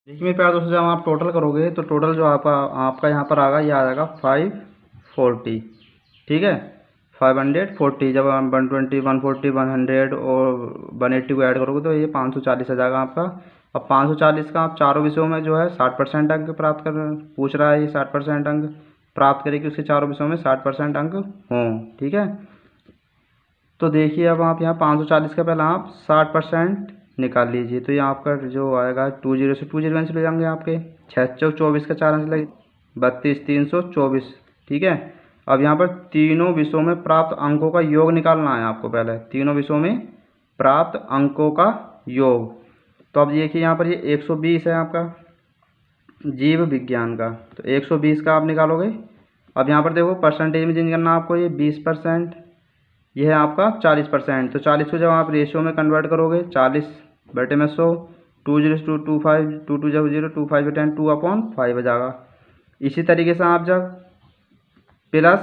देखिए मेरे प्यारे दोस्तों, जब आप टोटल करोगे तो टोटल जो आपका यहाँ पर आएगा, ये आ जाएगा 540। ठीक है, 540। जब आप 120, 140, 100 और 180 को ऐड करोगे तो ये 540 आ जाएगा आपका। अब 540 का आप चारों विषयों में जो है 60% अंक प्राप्त कर पूछ रहा है। ये 60% अंक प्राप्त करेगी, उसके चारों विषयों में 60% अंक हों। ठीक है, तो देखिए अब आप यहाँ 540 का पहले आप 60% निकाल लीजिए, तो ये आपका जो आएगा 20 से 20 कैंसिल हो जाएंगे आपके। 6 24 का 4 आंसर लगे 32, 324। ठीक है, अब यहाँ पर तीनों विषयों में प्राप्त अंकों का योग निकालना है आपको। पहले तीनों विषयों में प्राप्त अंकों का योग। तो अब देखिए यहाँ पर ये 120 है आपका जीव विज्ञान का, तो 120 का आप निकालोगे। अब यहाँ पर देखो परसेंटेज में चेंज करना आपको, ये 20%, यह है आपका 40%। तो 40 को जब आप रेशियो में कन्वर्ट करोगे, 40/100, 2 0 2 5, 2 2 0 2 5 10, 2/5 हो जाएगा। इसी तरीके से आप जब प्लस,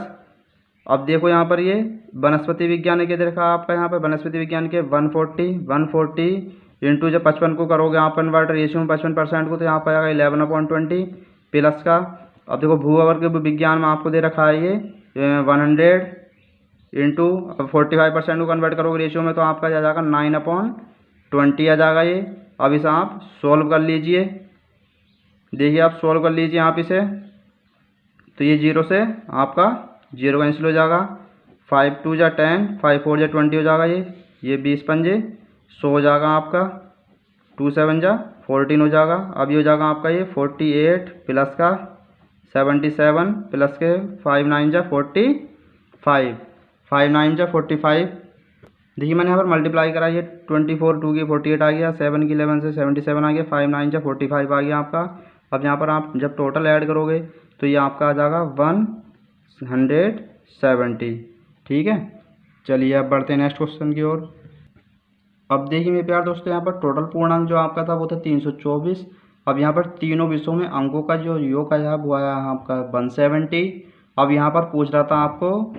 अब देखो यहाँ पर ये वनस्पति विज्ञान के देखा आपका, यहाँ पर वनस्पति विज्ञान के 140 इंटू जब 55 को करोगे आप कन्वर्ट रेशियो में 55% को, तो यहाँ पर आएगा 11/20 प्लस का। अब देखो भूवर्ग विज्ञान में आपको दे रखा है ये 100 इंटू 45% को कन्वर्ट करोगे रेशियो में, तो आपका आ जाएगा 9/20 आ जाएगा ये। अब इसे आप सॉल्व कर लीजिए। देखिए आप सॉल्व कर लीजिए आप इसे, तो ये 0 से आपका 0 कैंसिल हो जाएगा। 5 2 जा 10, 5 4 जा 20 हो जाएगा ये 20 पंजे 100 हो जाएगा आपका। 2 7 जा 14 हो जाएगा। अब ये हो जाएगा आपका ये 48 प्लस का 77 प्लस के 5 9 जा 45, 5 9 जा 45। देखिए मैंने यहाँ पर मल्टीप्लाई करा, ये 24 2 की 48 आ गया, 7 की 11 से 77 आ गया, 5 9 जा 45 आ गया आपका। अब यहाँ पर आप जब टोटल ऐड करोगे तो ये आपका आ जाएगा 170। ठीक है, चलिए अब बढ़ते हैं नेक्स्ट क्वेश्चन की ओर। अब देखिए मेरे प्यार दोस्तों, यहाँ पर टोटल पूर्णांक जो आपका था वो था 324। अब यहाँ पर तीनों विषयों में अंकों का जो योग आया वो आया आपका 170। अब यहाँ पर पूछ रहा था आपको,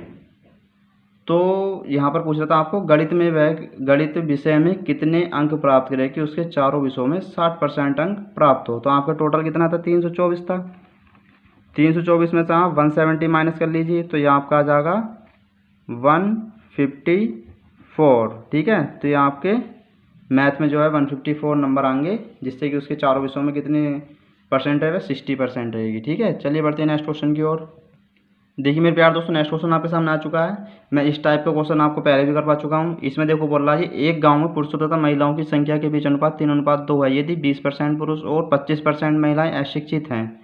तो यहाँ पर पूछ रहा था आपको गणित में वह गणित विषय में कितने अंक प्राप्त करें कि उसके चारों विषयों में 60% अंक प्राप्त हो। तो आपका टोटल कितना था, 324 था। 324 में से आप 170 माइनस कर लीजिए, तो ये आपका आ जाएगा 154। ठीक है, तो ये आपके मैथ में जो है 154 नंबर आएंगे, जिससे कि उसके चारों विषयों में कितने परसेंट है, 60% रहेगी। ठीक है, चलिए बढ़ते हैं नेक्स्ट क्वेश्चन की ओर। देखिए मेरे प्यार दोस्तों, नेक्स्ट क्वेश्चन आपके सामने आ चुका है। मैं इस टाइप का क्वेश्चन आपको पहले भी करवा चुका हूँ। इसमें देखो बोल रहा है एक गांव में पुरुषों तथा महिलाओं की संख्या के बीच अनुपात 3:2 है। यदि 20% पुरुष और 25% महिलाएं अशिक्षित हैं,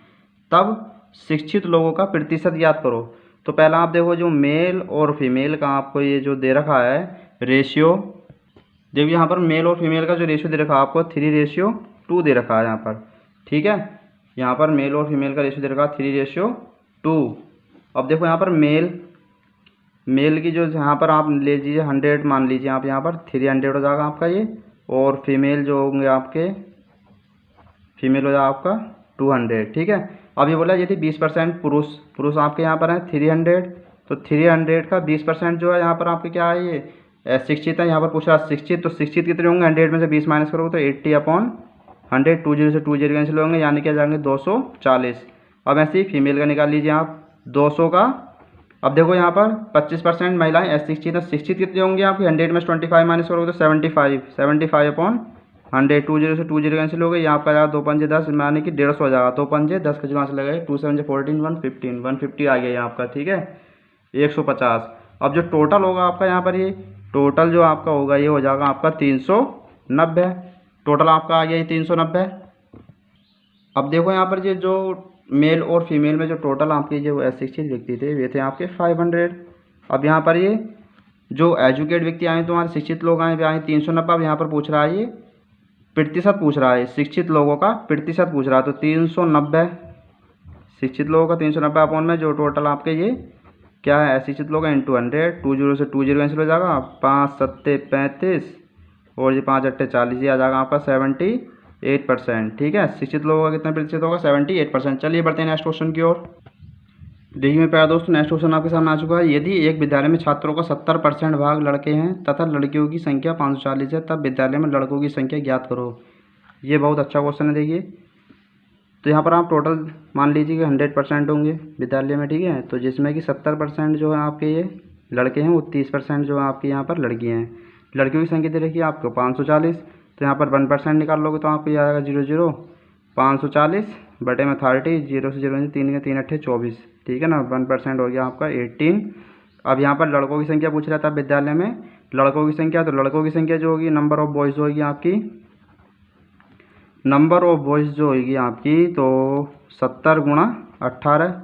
तब शिक्षित लोगों का प्रतिशत ज्ञात करो। तो पहला आप देखो जो मेल और फीमेल का आपको ये जो दे रखा है रेशियो, देखिए यहाँ पर मेल और फीमेल का जो रेशियो दे रखा है आपको 3:2 दे रखा है यहाँ पर। ठीक है, यहाँ पर मेल और फीमेल का रेशियो दे रखा है 3:2। अब देखो यहाँ पर मेल की जो यहाँ पर आप ले लीजिए 100 मान लीजिए आप, यहाँ पर 300 हो जाएगा आपका ये, और फीमेल जो होंगे आपके फीमेल हो जाएगा आपका 200। ठीक है, अब ये बोला यदि 20% पुरुष आपके यहाँ पर है 300, तो 300 का 20% जो है यहाँ पर आपके क्या है, ये शिक्षित है। यहाँ पर पूछ रहा है शिक्षित, तो शिक्षित कितने होंगे, 100 में से 20 माइनस करोगे तो 80/100, 20 से 20 कैंसिल होंगे, यानी क्या जाएंगे 240। अब ऐसे ही फीमेल का निकाल लीजिए आप 200 का। अब देखो यहाँ पर 25% महिलाएं अशिक्षित है, शिक्षित कितने होंगे आपके, 100 में से 25 माइनस करोगे तो 75/100, 20 से 20 कैंसिल हो गए, यहाँ पर जाएगा 2 पंजे 10, यानी कि 150 हो जाएगा। 2 पंजे 10 का जो आंसर लगेगा 2 7 14 150 आ गया यहाँ आपका। ठीक है, 150। अब जो टोटल होगा आपका यहाँ पर, ये टोटल जो आपका होगा ये हो जाएगा आपका 390। टोटल आपका आ गया ये 390। अब देखो यहाँ पर ये जो मेल और फीमेल में जो टोटल आपके जो अशिक्षित व्यक्ति थे वे थे आपके 500। अब यहाँ पर ये जो एजुकेट व्यक्ति आए तुम्हारे शिक्षित लोग आए वे आए 390। अब यहाँ पर पूछ रहा है ये प्रतिशत पूछ रहा है, शिक्षित लोगों का प्रतिशत पूछ रहा है, तो 390 शिक्षित लोगों का 390 अपॉन में जो टोटल आपके ये क्या है अशिक्षित लोग हैं इंटू 100, 20 से 20 कैंसिल हो जाएगा, 5 7 35 और ये 5 8 40, ये आ जाएगा आपका 78%। ठीक है, शिक्षित लोगों का कितना प्रतिशत होगा, 78%। चलिए बढ़ते हैं नेक्स्ट क्वेश्चन की ओर। देखिए मेरे प्यारे दोस्तों, नेक्स्ट क्वेश्चन आपके सामने आ चुका है। यदि एक विद्यालय में छात्रों का 70% भाग लड़के हैं तथा लड़कियों की संख्या 540 है, तब विद्यालय में लड़कों की संख्या ज्ञात करो। ये बहुत अच्छा क्वेश्चन है। देखिए तो यहाँ पर आप टोटल मान लीजिए कि 100% होंगे विद्यालय में, ठीक है। तो जिसमें कि 70% जो है आपके ये लड़के हैं, वो 30% जो है आपके यहाँ पर लड़कियाँ हैं। लड़कियों की संख्या दे रखी है आपको 540, तो यहाँ पर 1% निकाल लोगे तो आपको ये आएगा 0 540 बटे में 30, 0 से 0 3 के 3 अट्ठे 24, ठीक है ना। 1% हो गया आपका 18। अब यहाँ पर लड़कों की संख्या पूछ रहा था विद्यालय में, लड़कों की संख्या, तो लड़कों की संख्या जो होगी नंबर ऑफ बॉयज़ होगी आपकी, नंबर ऑफ बॉयज़ जो होगी आपकी, तो 70 गुणा 18,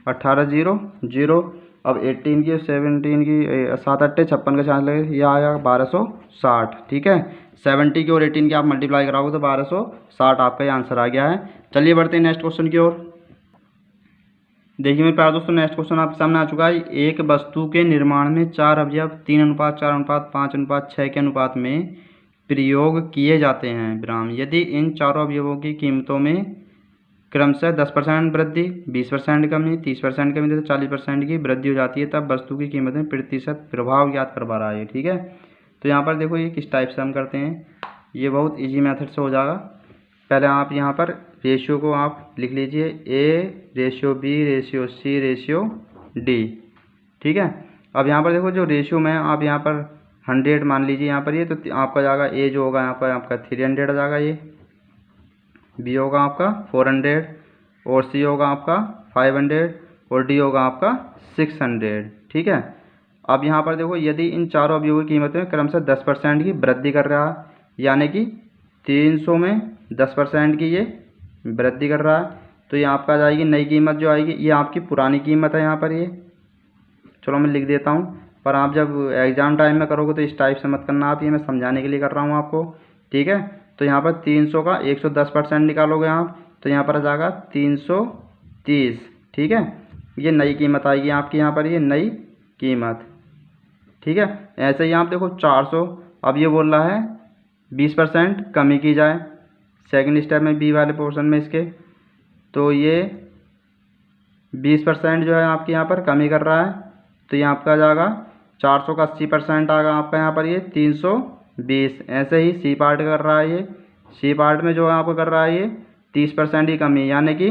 18 0 0। अब 18 की 17 की 7 अट्ठे 56 का चांस लगे, यह आया 1260, ठीक है। 70 की और 18 की आप मल्टीप्लाई कराओगे तो 1260 आपका ये आंसर आ गया है। चलिए बढ़ते हैं नेक्स्ट क्वेश्चन की ओर। देखिए मेरे प्यारे दोस्तों, नेक्स्ट क्वेश्चन आपके सामने आ चुका है। एक वस्तु के निर्माण में 4 अवयव 3:4:5:6 के अनुपात में प्रयोग किए जाते हैं विराम। यदि इन चारों अवयवों की कीमतों में क्रमशः 10% वृद्धि, 20% कमी, 30% कमी तथा 40% की वृद्धि हो जाती है, तब वस्तु की कीमत में प्रतिशत प्रभाव ज्ञात करवा रहा है, ठीक है। तो यहाँ पर देखो ये किस टाइप से हम करते हैं, ये बहुत इजी मेथड से हो जाएगा। पहले आप यहाँ पर रेशियो को आप लिख लीजिए, A/B/C/D, ठीक है। अब यहाँ पर देखो जो रेशियो में आप यहाँ पर 100 मान लीजिए यहाँ पर ये, तो आपका जाएगा A जो होगा यहाँ पर आपका 300 आ जाएगा, ये B होगा आपका 400 और C होगा आपका 500 और D होगा आपका 600, ठीक है। अब यहाँ पर देखो यदि इन चारों अवयवों की कीमत में क्रमशः 10% की वृद्धि कर रहा है, यानी कि 300 में 10% की ये वृद्धि कर रहा है, तो ये आपका आ जाएगी नई कीमत जो आएगी, ये आपकी पुरानी कीमत है यहाँ पर ये। चलो मैं लिख देता हूँ, पर आप जब एग्ज़ाम टाइम में करोगे तो इस टाइप से मत करना आप, ये मैं समझाने के लिए कर रहा हूँ आपको, ठीक है। तो यहाँ पर 300 का 110% निकालोगे आप, तो यहाँ पर आ जाएगा 330, ठीक है। ये नई कीमत आएगी आपकी यहाँ पर, ये नई कीमत, ठीक है। ऐसे ही आप देखो 400, अब ये बोल रहा है 20% कमी की जाए सेकंड स्टेप में बी वाले पोर्शन में इसके, तो ये 20% जो है आपके यहाँ पर कमी कर रहा है, तो ये आपका आ जाएगा 400 का 80% आएगा आपका यहाँ पर ये 320। ऐसे ही सी पार्ट कर रहा है, ये सी पार्ट में जो है आपको कर रहा है ये 30% की कमी, यानी कि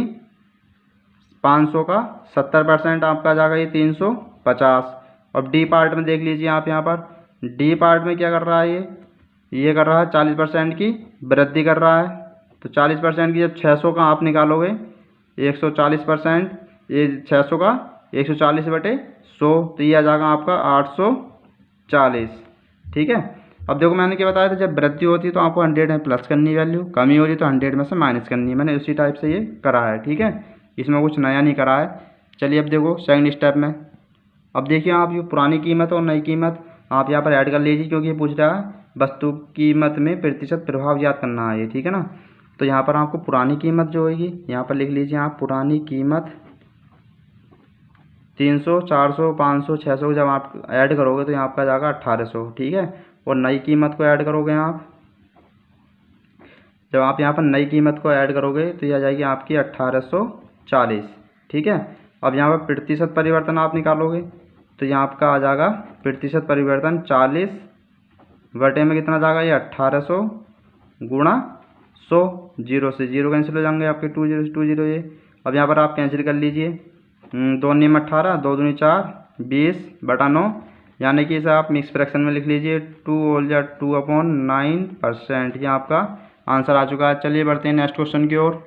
500 का 70% आपका आ जाएगा ये 350। अब डी पार्ट में देख लीजिए आप यहाँ पर, डी पार्ट में क्या कर रहा है ये कर रहा है 40% की वृद्धि कर रहा है। तो 40% की जब 600 का आप निकालोगे 140%, ये 600 का 140/100, तो ये आ जाएगा आपका 840, ठीक है। अब देखो मैंने क्या बताया था, जब वृद्धि होती है तो आपको 100 में प्लस करनी है वैल्यू, कमी हो रही तो 100 में से माइनस करनी है। मैंने उसी टाइप से ये करा है, ठीक है, इसमें कुछ नया नहीं करा है। चलिए अब देखो सेकंड स्टेप में, अब देखिए आप ये पुरानी कीमत और नई कीमत आप यहाँ पर ऐड कर लीजिए, क्योंकि ये पूछ रहा है वस्तु कीमत में प्रतिशत प्रभाव ज्ञात करना है ये, ठीक है ना। तो यहाँ पर आपको पुरानी कीमत जो होगी यहाँ पर लिख लीजिए आप, पुरानी कीमत 300, 400, 500, 600 जब आप ऐड करोगे तो यहाँ आपका जाएगा 1800, ठीक है। और नई कीमत को ऐड करोगे आप, जब आप यहाँ पर नई कीमत को ऐड करोगे तो ये आ जाएगी आपकी 1840, ठीक है। अब यहाँ पर प्रतिशत परिवर्तन आप निकालोगे तो यहाँ आपका आ जाएगा प्रतिशत परिवर्तन 40 बटे में कितना जाएगा ये 1800 गुणा 100, 0 से 0 कैंसिल हो जाएंगे आपके 20 से 20 ये। अब यहाँ पर आप कैंसिल कर लीजिए, 2 नियम 18, 2 दूनी 4, 20/9, यानी कि इसे आप मिक्स फ्रैक्शन में लिख लीजिए 2/9%, ये आपका आंसर आ चुका है। चलिए बढ़ते हैं नेक्स्ट क्वेश्चन की ओर।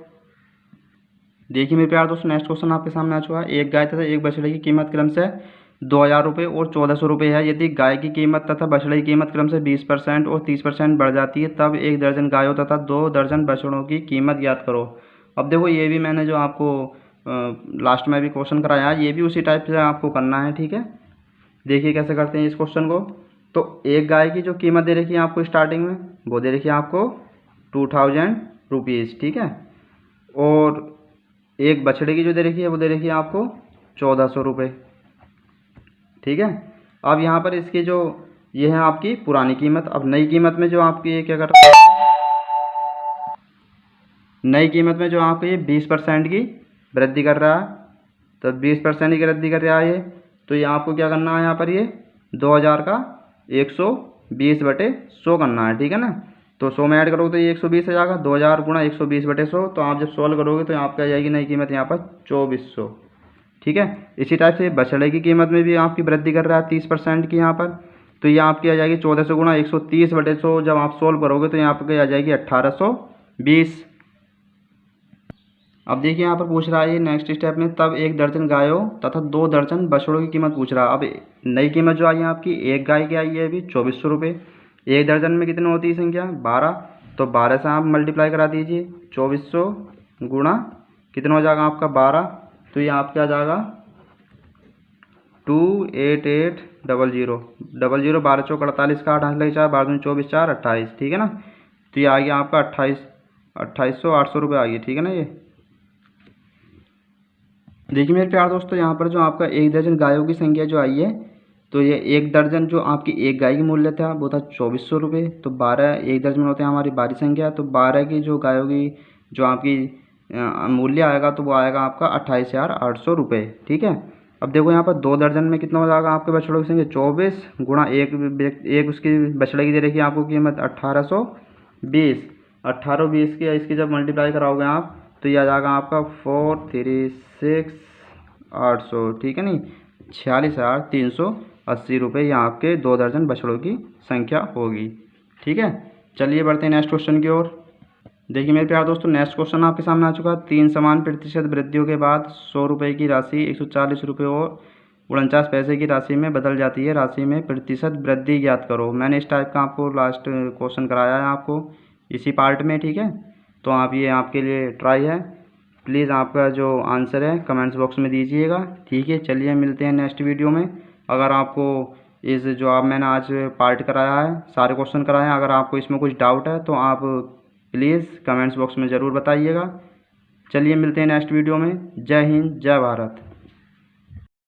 देखिए मेरे प्यारे दोस्तों, नेक्स्ट क्वेश्चन आपके सामने आ चुका है। एक गाय तथा एक बछड़े की कीमत क्रमशः 2000 रुपये और 1400 रुपये है। यदि गाय की कीमत तथा बछड़े की कीमत क्रमशः 20% और 30% बढ़ जाती है, तब 1 दर्जन गायों तथा 2 दर्जन बछड़ों की कीमत ज्ञात करो। अब देखो ये भी मैंने जो आपको लास्ट में भी क्वेश्चन कराया है, ये भी उसी टाइप से आपको करना है, ठीक है। देखिए कैसे करते हैं इस क्वेश्चन को। तो एक गाय की जो कीमत दे रखी है आपको स्टार्टिंग में, वो दे रखी है आपको 2000 रुपीज़, ठीक है। और एक बछड़े की जो दे रखी है वो दे रखी है आपको 1400 रुपये, ठीक है। अब यहाँ पर इसकी जो ये है आपकी पुरानी कीमत। अब नई कीमत में जो आपकी ये क्या कर रहा है, नई कीमत में जो आपको ये 20% की वृद्धि कर रहा है, तो 20% की वृद्धि कर रहा है ये, तो ये आपको क्या करना है यहाँ पर ये 2000 का 120/100 करना है, ठीक है ना। तो 100 में ऐड करोगे तो ये 120 आ जाएगा, 2000 गुणा 120/100। तो आप जब सॉल्व करोगे तो आपका आ जाएगी नई कीमत यहाँ पर 2400। ठीक है। इसी टाइप से बछड़े की कीमत में भी आपकी वृद्धि कर रहा है 30% की यहाँ पर। तो ये आपकी आ जाएगी 1400 गुणा 130/100। जब आप सोल्व करोगे तो यहाँ पर आ जाएगी 1820। अब देखिए यहाँ पर पूछ रहा है ये नेक्स्ट स्टेप में, तब 1 दर्जन गायों तथा 2 दर्जन बछड़ों की कीमत पूछ रहा है। अब नई कीमत जो आई है आपकी, एक गाय की आई है अभी 2400 रुपये। 1 दर्जन में कितनी होती है संख्या, 12। तो 12 से आप मल्टीप्लाई करा दीजिए, 2400 गुणा कितना हो जाएगा आपका 12। तो ये आपका आ जाएगा 28800। 00 12 चौक 48 का 8 लगे 4 12 24 4 28। ठीक है ना। तो ये आ गया आपका 2800 रुपये आ गया। ठीक है ना। ये देखिए मेरे प्यारे दोस्तों, यहाँ पर जो आपका 1 दर्जन गायों की संख्या जो आई है, तो ये 1 दर्जन जो आपकी एक गाय की मूल्य था वो था 2400 रुपये। तो 12 1 दर्जन होते हैं हमारी 12 संख्या, तो 12 की जो गायों की जो आपकी मूल्य आएगा तो वो आएगा आपका 28,800 रुपये। ठीक है। अब देखो यहाँ पर 2 दर्जन में कितना हो जाएगा आपके बछड़ों की संख्या, 24 गुणा एक उसकी बछड़े की दे रखी है आपको कीमत 1820। 1820 की इसकी जब मल्टीप्लाई कराओगे आप तो ये आ जाएगा आपका 436,800। ठीक है नहीं, 46,380 रुपये ये आपके 2 दर्जन बछड़ों की संख्या होगी। ठीक है। चलिए बढ़ते हैं नेक्स्ट क्वेश्चन की ओर। देखिए मेरे प्यारे दोस्तों, नेक्स्ट क्वेश्चन आपके सामने आ चुका है। 3 समान प्रतिशत वृद्धियों के बाद 100 रुपये की राशि 140 रुपये और 49 पैसे की राशि में बदल जाती है। राशि में प्रतिशत वृद्धि ज्ञात करो। मैंने इस टाइप का आपको लास्ट क्वेश्चन कराया है आपको इसी पार्ट में। ठीक है। तो आप ये आपके लिए ट्राई है, प्लीज़ आपका जो आंसर है कमेंट्स बॉक्स में दीजिएगा। ठीक है। चलिए मिलते हैं नेक्स्ट वीडियो में। अगर आपको इस जो आप मैंने आज पार्ट कराया है, सारे क्वेश्चन कराए हैं, अगर आपको इसमें कुछ डाउट है तो आप प्लीज़ कमेंट्स बॉक्स में ज़रूर बताइएगा। चलिए मिलते हैं नेक्स्ट वीडियो में। जय हिंद, जय भारत।